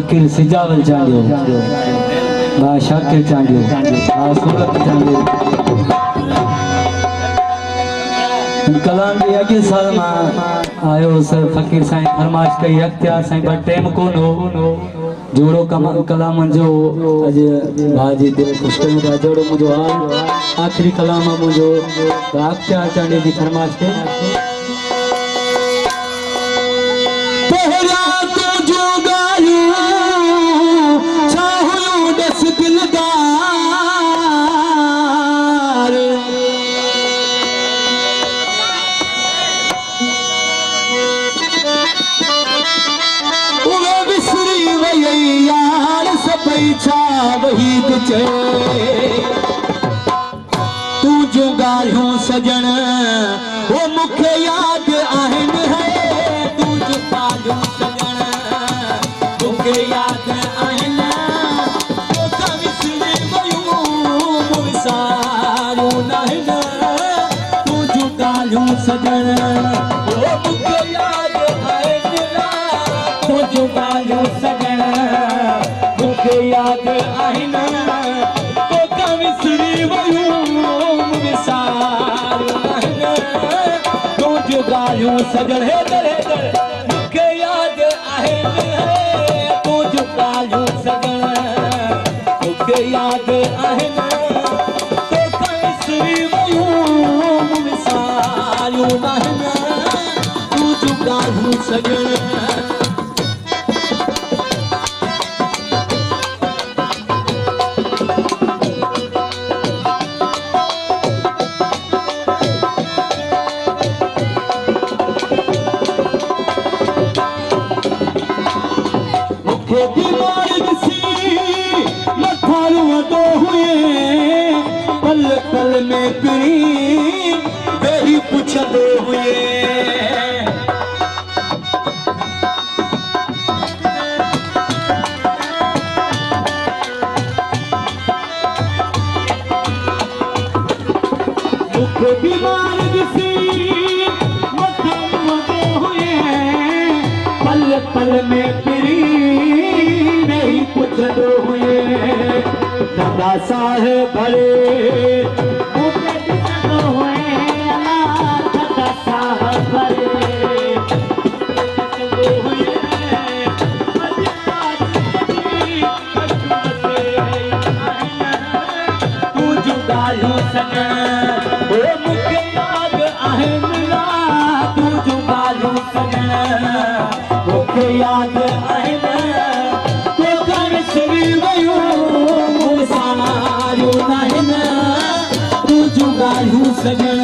फकीर सिजावल चांडियो बा शाकिर चांडियो बा सूरत चांडियो कलाम भी अगे साल में आयो सर फकीर साईं फरमाइश कई अख्तियार साईं पर टाइम कोन हो जोड़ो कलाम जो अज भाजी दिल खुश कर जोड़ो मुझो हाल आखिरी कलाम मुझो अख्तियार चांडियो की फरमाइश कई वही कुछ तू जो गालियों सजन वो मुख्य याद आहन है तू जो गालियों सजन मुख्य याद आहन तो कविसरे वयूं मुसारू नहन तू जो गालियों सजन वो मुख्य याद आहन तू जो गालियों सजन याद आहिन तो कविसरी वयूं मिसाल आहिन तो जो गालियों सजन है दर मुझे याद आहिन तो जो गालियों सजन मुझे याद आहिन तो कविसरी वयूं मिसाल आहिन तो जो गालियों सजन पल में पिरी वही पुछंदे हुए मुख बीमार किसी मथा हुए पल पल में पिरी वही पुछंदे हुए दादा साहेब भले याद आहिन तो कविसरी वयूं सारू नाहिन तू जो गालियूं सजन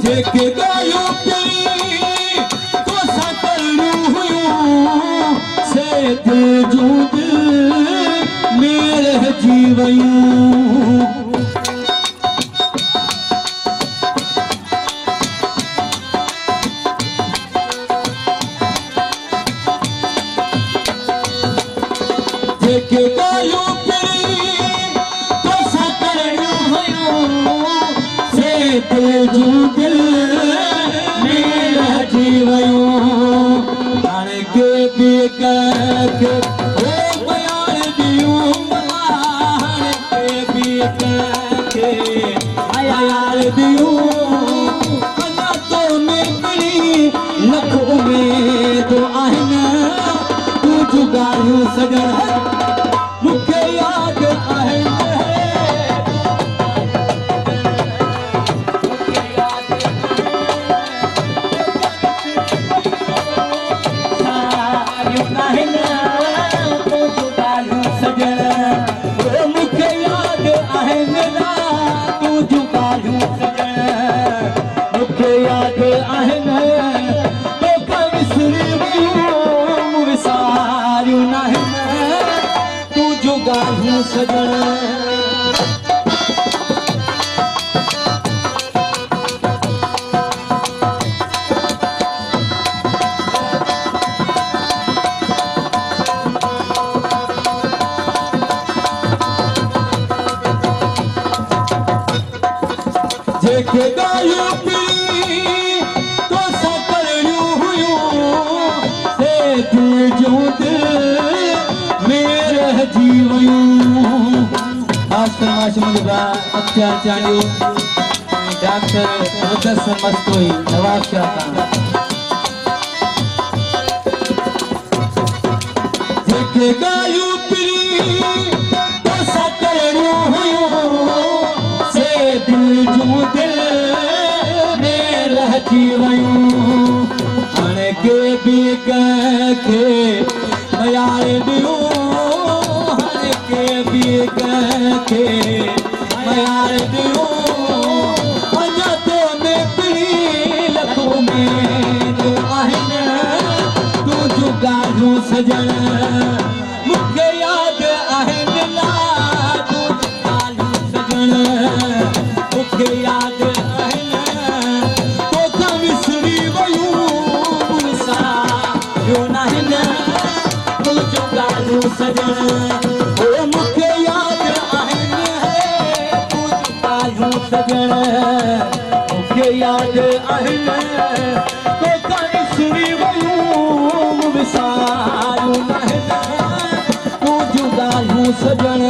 जेके गायो जूद मेरे जीवयूं जेके गायो तो सकरणो हुयो से जूद मेरे जीवयूं आने के भी के ओ बयान दियो आने के भी के आया यार दियो अल्लाह तो मेरी लख उम्मीद आहिन तू जो गालियूं सजन मुझे याद आहिन याद आहिन तो कविसरी वयूं विसारियूं नाहिन तू जो गालियूं सजन शाबाश मुझे बा अख्तियार चांडियो डॉक्टर मुदस्सर मस्तोई नवाब शाह खान जेके गायूं पिरी तो सकड़ियूं हुयूं से दिल जूं दिल में रहजी वयूं हाणे के बि कंहिंखे मयारे ॾियूं हाणे के बि कंहिंखे मयारे ॾियूं अञा तो में पिरी लखों में जो आहिनि तुंहिंजूं ॻाल्हियूं सजण मूंखे यादि आहिनि ना तुंहिंजूं ॻाल्हियूं सजण मूंखे यादि आहिनि तोखां विसरी वयूं मुसारियूं नाहिनि तुंहिंजूं ॻाल्हियूं सजण ओ मूंखे यादि आहिनि तुंहिंजूं ॻाल्हियूं सजण मूंखे यादि आहिनि तोखां विसरी वयूं विसारियूं नाहिनि तुंहिंजूं ॻाल्हियूं सजण